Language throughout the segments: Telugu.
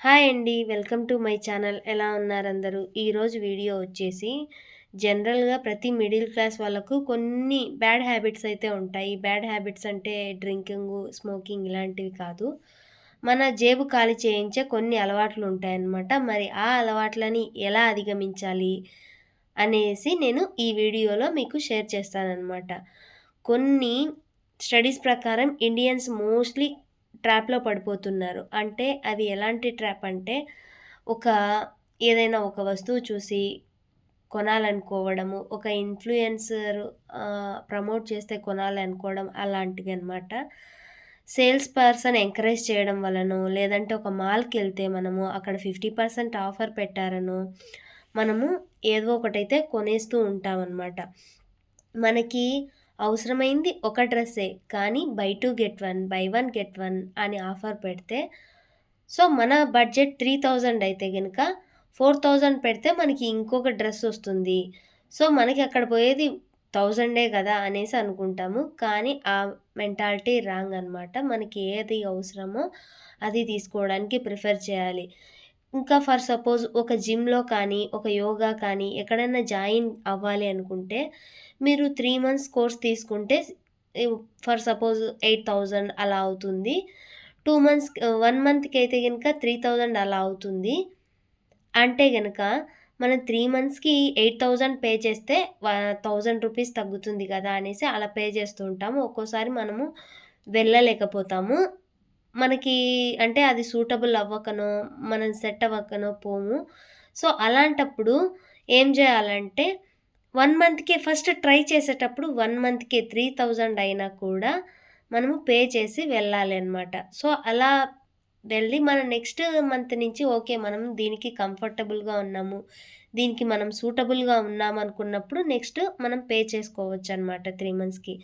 హాయ్ అండి. Welcome to my channel. ఎలా ఉన్నారందరూ? ఈరోజు వీడియో వచ్చేసి జనరల్‌గా ప్రతి మిడిల్ క్లాస్ వాళ్ళకు కొన్ని బ్యాడ్ హ్యాబిట్స్ అయితే ఉంటాయి. బ్యాడ్ హ్యాబిట్స్ అంటే డ్రింకింగు, స్మోకింగ్ ఇలాంటివి కాదు. మన జేబు ఖాళీ చేయించే కొన్ని అలవాట్లు ఉంటాయన్నమాట. మరి ఆ అలవాట్లని ఎలా అధిగమించాలి అనేసి నేను ఈ వీడియోలో మీకు షేర్ చేస్తానన్నమాట. కొన్ని స్టడీస్ ప్రకారం ఇండియన్స్ మోస్ట్‌లీ ట్రాప్‌లో పడిపోతున్నారు. అంటే అవి ఎలాంటి ట్రాప్ అంటే, ఒక ఏదైనా ఒక వస్తువు చూసి కొనాలనుకోవడము, ఒక ఇన్‌ఫ్లుయెన్సర్ ప్రమోట్ చేస్తే కొనాలనుకోవడం అలాంటివన్నమాట. సేల్స్ పర్సన్ ఎంకరేజ్ చేయడం వలనో, లేదంటే ఒక మాల్‌కెళ్తే మనము అక్కడ 50% ఆఫర్ పెట్టారనో, మనము ఏదో ఒకటైతే కొనేస్తూ ఉంటామనమాట. మనకి అవసరమైంది ఒక డ్రెస్సే. కానీ బై 2 గెట్ 1, బై 1 గెట్ 1 అని ఆఫర్ పెడితే, సో, మన బడ్జెట్ 3000 అయితే గనక 4000 పెడితే మనకి ఇంకొక డ్రెస్సొస్తుంది. సో, మనకి అక్కడ పోయేది 1000 గదా అనేసి అనుకుంటాము. కానీ ఆ మెంటాలిటీ రాంగ్ అనమాట. మనకి ఏది అవసరమో అది తీసుకోవడానికి ప్రిఫర్ చేయాలి. ఇంకా ఫర్ సపోజ్ ఒక జిమ్‌లో కానీ, ఒక యోగా కానీ ఎక్కడైనా జాయిన్ అవ్వాలి అనుకుంటే, మీరు 3 మంత్స్ కోర్స్ తీసుకుంటే ఫర్ సపోజ్ 8000 అలా అవుతుంది. 1 మంత్‌కైతే గనక 3000 అలా అవుతుంది. అంటే గనక మనం 3 మంత్స్‌కి 8000 పే చేస్తే 1000 రూపీస్ తగ్గుతుంది గదా! అనేసి అలా పే చేస్తూ ఉంటాము. ఒక్కోసారి మనము వెళ్ళలేకపోతాము. మనకి అంటే అది సూటబుల్ అవ్వకనో, మనం సెట్ అవ్వకనో పోము. సో, అలాంటప్పుడు ఏం జేయాలంటే 1 మంత్‌కే ఫస్ట్ ట్రై చేసేటప్పుడు 1 మంత్‌కే 3000 అయినా కూడా మనము పే చేసి వెళ్ళాలి అన్నమాట. సో, అలా వెళ్ళి మన నెక్స్ట్ మంత్ నుంచి ఓకే. మనం దీనికి కంఫర్టబుల్‌గా ఉన్నాము. దీనికి మనం సూటబుల్‌గా ఉన్నామనుకున్నప్పుడు నెక్స్ట్ మనం పే చేసుకోవచ్చనమాట 3 మంత్స్‌కి.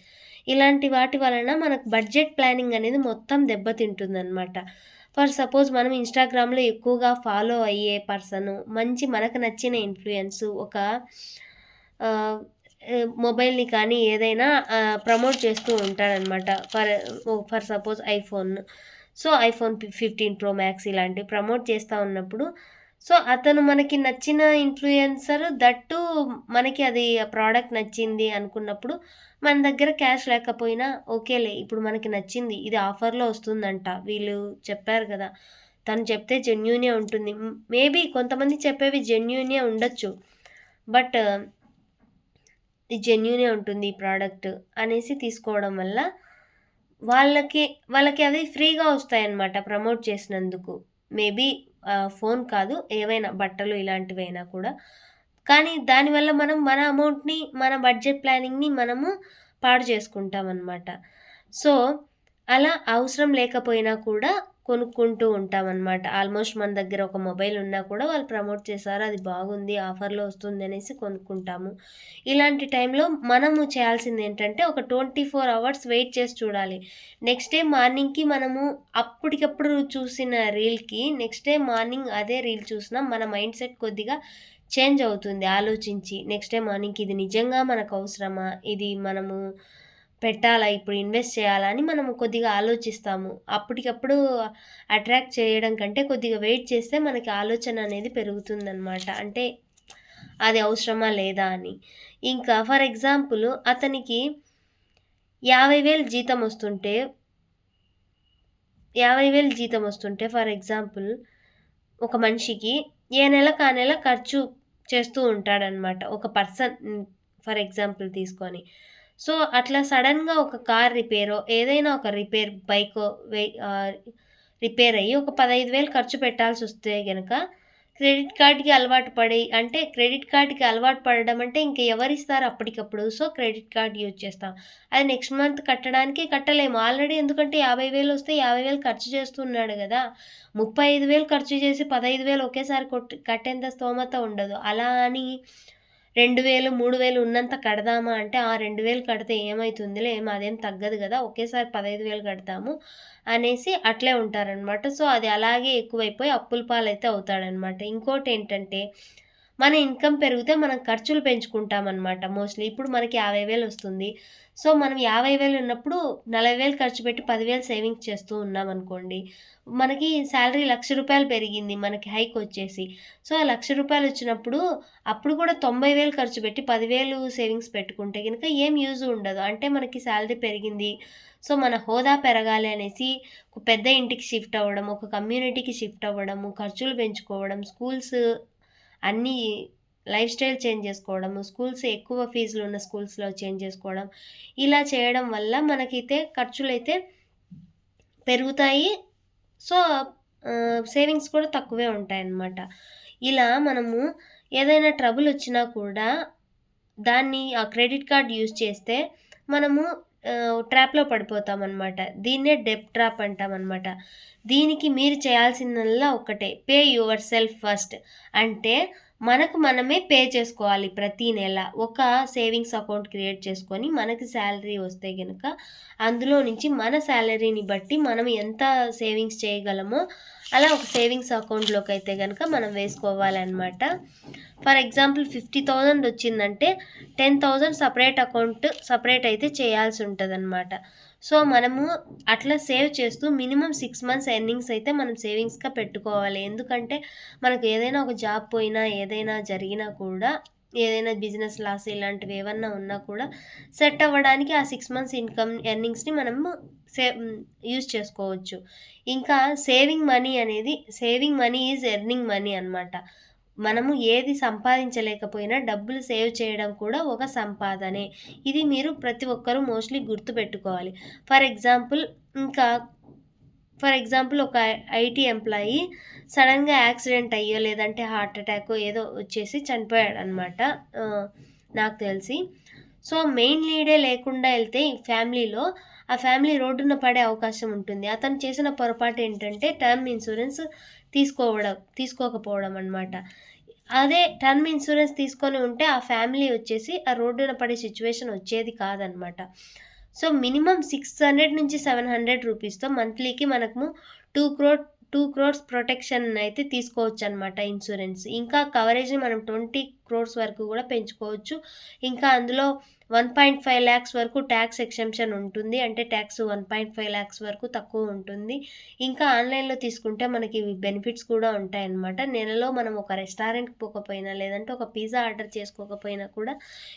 ఇలాంటి వాటి వలన మనకు బడ్జెట్ ప్లానింగ్ అనేది మొత్తం దెబ్బతింటుందనమాట. ఫర్ సపోజ్ మనం ఇన్‌స్టాగ్రామ్‌లో ఎక్కువగా ఫాలో అయ్యే పర్సను, మంచి మనకు నచ్చిన ఇన్‌ఫ్లుయెన్సు ఒక ఆహ్, మొబైల్‌ని కానీ ఏదైనా ప్రమోట్ చేస్తూ ఉంటాడనమాట. For suppose iPhone. So, iPhone 15 pro max ఇలాంటివి ప్రమోట్ చేస్తా ఉన్నప్పుడు, సో, అతను మనకి నచ్చిన ఇన్‌ఫ్లుయెన్సర్ దట్టు మనకి అది ఆ ప్రొడక్ట్ నచ్చింది అనుకున్నప్పుడు, మన దగ్గర క్యాష్ లేకపోయినా ఓకేలే ఇప్పుడు మనకి నచ్చింది. ఇది ఆఫర్‌లో వస్తుందంట. వీళ్ళు చెప్పారు గదా! తను చెప్తే జెన్యూనే ఉంటుంది. మేబీ కొంతమంది చెప్పేవి జెన్యూనే ఉండొచ్చు. బట్ ఇది జెన్యూనే ఉంటుంది ఈ ప్రొడక్ట్ అనేసి తీసుకోవడం వల్ల వాళ్ళకి వాళ్ళకి అవి ఫ్రీగా వస్తాయన్నమాట ప్రమోట్ చేసినందుకు. మేబీ ఫోన్ కాదు ఏవైనా బట్టలు ఇలాంటివైనా కూడా. కానీ దానివల్ల మనం మన అమౌంట్‌ని, మన బడ్జెట్ ప్లానింగ్‌ని మనము పాడు చేసుకుంటామనమాట. సో, అలా అవసరం లేకపోయినా కూడా కొనుక్కుంటూ ఉంటామనమాట. ఆల్మోస్ట్ మన దగ్గర ఒక మొబైల్ ఉన్నా కూడా వాళ్ళు ప్రమోట్ చేశారు. అది బాగుంది. ఆఫర్‌లో వస్తుందనేసి కొనుక్కుంటాము. ఇలాంటి టైంలో మనము చేయాల్సిందేంటంటే ఒక 24 అవర్స్ వెయిట్ చేసి చూడాలి. నెక్స్ట్ డే మార్నింగ్‌కి మనము అప్పటికప్పుడు చూసిన రీల్‌కి నెక్స్ట్ డే మార్నింగ్ అదే రీల్ చూసినా మన మైండ్ సెట్ కొద్దిగా చేంజ్ అవుతుంది ఆలోచించి. నెక్స్ట్ డే మార్నింగ్‌కి ఇది నిజంగా మనకవసరమా? ఇది మనము పెట్టాలా? ఇప్పుడు ఇన్వెస్ట్ చేయాలా? అని మనము కొద్దిగా ఆలోచిస్తాము. అప్పటికప్పుడు అట్రాక్ట్ చేయడం కంటే కొద్దిగా వెయిట్ చేస్తే మనకి ఆలోచన అనేది పెరుగుతుందనమాట. అంటే అది అవసరమా? లేదా? అని. ఇంకా ఫర్ ఎగ్జాంపుల్ అతనికి 50,000 జీతమొస్తుంటే 50,000 జీతమొస్తుంటే ఫర్ ఎగ్జాంపుల్ ఒక మనిషికి ఏ నెలకు ఆ నెల ఖర్చు చేస్తూ ఉంటాడనమాట. ఒక పర్సన్ ఫర్ ఎగ్జాంపుల్ తీసుకొని. సో, అట్లా సడెన్‌గా ఒక కార్ రిపేరో, ఏదైనా ఒక రిపేర్ బైకో రిపేర్ అయ్యి ఒక 15,000 ఖర్చు పెట్టాల్సొస్తే గనక క్రెడిట్ కార్డ్‌కి అలవాటు పడి అంటే క్రెడిట్ కార్డ్‌కి అలవాటు పడడం అంటే ఇంక ఎవరిస్తారు అప్పటికప్పుడు. సో, క్రెడిట్ కార్డ్ యూజ్ చేస్తాం. అది నెక్స్ట్ మంత్ కట్టడానికి కట్టలేము. ఆల్రెడీ ఎందుకంటే 50,000 వస్తే 50,000 ఖర్చు చేస్తున్నాడు గదా! 35,000 ఖర్చు చేసి 15,000 ఒకేసారి కట్టేంత స్తోమత ఉండదు. అలా అని 2,000, 3,000 ఉన్నంత కడదామా అంటే, ఆ 2,000 కడితే ఏమైతుందిలే అదేం తగ్గదు గదా! ఒకేసారి 15,000 కడతాము అనేసి అట్లే ఉంటారనమాట. సో, అది అలాగే ఎక్కువైపోయి అప్పుల పాలైతే అవుతాడనమాట. ఇంకోటేంటంటే, మన ఇన్‌కమ్ పెరిగితే మనం ఖర్చులు పెంచుకుంటామనమాట మోస్ట్‌లీ. ఇప్పుడు మనకి 50,000 వస్తుంది. సో, మనం 50,000 ఉన్నప్పుడు 40,000 ఖర్చు పెట్టి 10,000 సేవింగ్స్ చేస్తూ ఉన్నామనుకోండి. మనకి సాలరీ రూ. 1,00,000 పెరిగింది మనకి హైకొచ్చేసి. సో, ఆ రూ. 1,00,000 వచ్చినప్పుడు అప్పుడు కూడా 90,000 ఖర్చు పెట్టి 10,000 సేవింగ్స్ పెట్టుకుంటే గనుక ఏం యూజ్ ఉండదు. అంటే మనకి సాలరీ పెరిగింది. సో, మన హోదా పెరగాలి అనేసి ఒక పెద్ద ఇంటికి షిఫ్ట్ అవ్వడం, ఒక కమ్యూనిటీకి షిఫ్ట్ అవ్వడము, ఖర్చులు పెంచుకోవడం, స్కూల్స్ అన్నీ లైఫ్ స్టైల్ చేంజ్ చేసుకోవడము, స్కూల్స్ ఎక్కువ ఫీజులున్న స్కూల్స్‌లో చేంజ్ చేసుకోవడం, ఇలా చేయడం వల్ల మనకైతే ఖర్చులైతే పెరుగుతాయి. సో, సేవింగ్స్ కూడా తక్కువే ఉంటాయన్నమాట. ఇలా మనము ఏదైనా ట్రబులొచ్చినా కూడా దాన్ని ఆ క్రెడిట్ కార్డ్ యూజ్ చేస్తే మనము ట్రాప్‌లో పడిపోతామనమాట. దీన్నే డెబ్ట్ ట్రాప్ అంటామనమాట. దీనికి మీరు చేయాల్సిందల్లా ఒక్కటే పే యువర్ సెల్ఫ్ ఫస్ట్. అంటే మనకు మనమే పే చేసుకోవాలి ప్రతి నెల. ఒక సేవింగ్స్ అకౌంట్ క్రియేట్ చేసుకొని మనకి సాలరీ వస్తే గనక అందులో నుంచి మన సాలరీని బట్టి మనం ఎంత సేవింగ్స్ చేయగలమో అలా ఒక సేవింగ్స్ అకౌంట్‌లోకైతే గనక మనం వేసుకోవాలనమాట. ఫర్ ఎగ్జాంపుల్ 50,000 వచ్చిందంటే 10,000 సెపరేట్ అయితే చేయాల్సుంటదనమాట. సో, మనము అట్లా సేవ్ చేస్తూ మినిమమ్ 6 మంత్స్ ఎర్నింగ్స్ అయితే మనం సేవింగ్స్‌గా పెట్టుకోవాలి. ఎందుకంటే మనకు ఏదైనా ఒక జాబ్ పోయినా, ఏదైనా జరిగినా కూడా ఏదైనా బిజినెస్ లాస్ ఇలాంటివి ఏవన్నా ఉన్నా కూడా సెట్ అవ్వడానికి ఆ 6 మంత్స్ ఎర్నింగ్స్‌ని మనము యూజ్ చేసుకోవచ్చు. ఇంకా saving money is earning money అనమాట. మనము ఏది సంపాదించలేకపోయినా డబ్బులు సేవ్ చేయడం కూడా ఒక సంపాదనే. ఇది మీరు ప్రతి ఒక్కరు మోస్ట్‌లీ గుర్తుపెట్టుకోవాలి. ఫర్ ఎగ్జాంపుల్ ఇంకా ఫర్ ఎగ్జాంపుల్ ఒక ఐటీ ఎంప్లాయీ సడెన్‌గా యాక్సిడెంట్ అయ్యో, లేదంటే హార్ట్ అటాకో ఏదో వచ్చేసి చనిపోయాడనమాట. నాకు తెలిసి. సో, మెయిన్ లీడే లేకుండా ఎళ్తే ఈ ఫ్యామిలీలో, ఆ ఫ్యామిలీ రోడ్డున పడే అవకాశం ఉంటుంది. అతను చేసిన పొరపాటు ఏంటంటే టర్మ్ ఇన్స్యూరెన్స్ తీసుకోకపోవడం అనమాట. అదే టర్మ్ ఇన్స్యూరెన్స్ తీసుకొని ఉంటే ఆ ఫ్యామిలీ వచ్చేసి ఆ రోడ్డున పడే సిట్యుయేషన్ వచ్చేది కాదనమాట. సో, మినిమమ్ 600-700 రూపీస్‌తో మంత్లీకి మనము 2 క్రోర్స్ ప్రొటెక్షన్ అయితే తీసుకోవచ్చనమాట ఇన్స్యూరెన్స్. ఇంకా కవరేజ్‌ని మనం 20 క్రోర్స్ వరకు గూడా పెంచుకోవచ్చు. ఇంకా అందులో 1.5 లాక్స్ వరకు టాక్స్ ఎగ్జంప్షన్ ఉంటుంది. అంటే టాక్స్ 1.5 లాక్స్ వరకు తక్కువ ఉంటుంది. ఇంకా ఆన్‌లైన్‌లో తీసుకుంటే మనకి బెనిఫిట్స్ కూడా ఉంటాయన్నమాట. నెలలో మనం ఒక రెస్టారెంట్‌కి పోకపోయినా, లేదంటే ఒక పిజ్జా ఆర్డర్ చేసుకోకపోయినా కూడా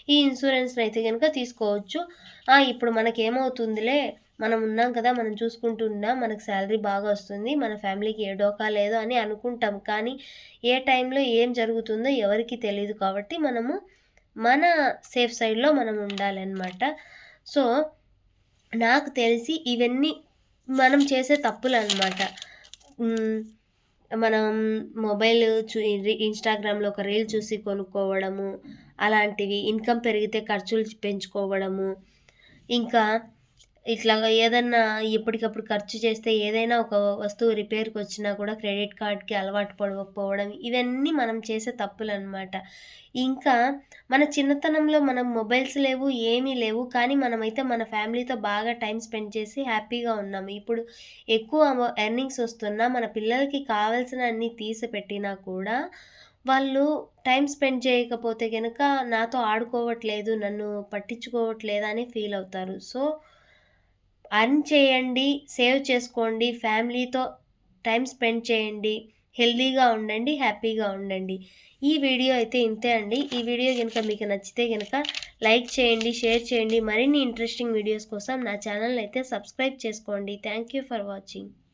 ఈ ఇన్సూరెన్స్‌నయితే గనుక తీసుకోవచ్చు. ఇప్పుడు మనకేమవుతుందిలే, మనం ఉన్నాం కదా! మనం చూసుకుంటూ ఉన్నాం. మనకు సాలరీ బాగా వస్తుంది. మన ఫ్యామిలీకి ఏ డోకా లేదు అని అనుకుంటాం. కానీ ఏ టైంలో ఏం జరుగుతుందో ఎవరికీ తెలీదు కాబట్టి మనము మన సేఫ్ సైడ్‌లో మనం ఉండాలనమాట. సో, నాకు తెలిసి ఇవన్నీ మనం చేసే తప్పులనమాట. హ్మ్. మనం మొబైల్ ఇన్‌స్టాగ్రామ్‌లో ఒక రీల్ చూసి కొనుక్కోవడము, అలాంటివి. ఇన్‌కమ్ పెరిగితే ఖర్చులు పెంచుకోవడము. ఇంకా ఇట్లాగా ఏదన్నా ఎప్పటికప్పుడు ఖర్చు చేస్తే ఏదైనా ఒక వస్తువు రిపేర్‌కొచ్చినా కూడా క్రెడిట్ కార్డ్‌కి అలవాటు పడకపోవడం, ఇవన్నీ మనం చేసే తప్పులనమాట. ఇంకా మన చిన్నతనంలో మనం మొబైల్స్ లేవు, ఏమీ లేవు. కానీ మనమైతే మన ఫ్యామిలీతో బాగా టైమ్ స్పెండ్ చేసి హ్యాపీగా ఉన్నాము. ఇప్పుడు ఎక్కువ ఎర్నింగ్స్ వస్తున్నా మన పిల్లలకి కావాల్సినన్ని తీసి పెట్టినా కూడా వాళ్ళు టైమ్ స్పెండ్ చేయకపోతే గనక నాతో ఆడుకోవట్లేదు, నన్ను పట్టించుకోవట్లేదు అని ఫీల్ అవుతారు. సో, ఎర్న్ చేయండి, సేవ్ చేసుకోండి, ఫ్యామిలీతో టైమ్ స్పెండ్ చేయండి, హెల్తీగా ఉండండి, హ్యాపీగా ఉండండి. ఈ వీడియో అయితే ఇంతే అండి. ఈ వీడియో గనుక మీకు నచ్చితే గనక లైక్ చేయండి, షేర్ చేయండి. మరిన్ని ఇంట్రెస్టింగ్ వీడియోస్ కోసం నా ఛానల్‌ని అయితే సబ్స్క్రైబ్ చేసుకోండి. Thank you for watching.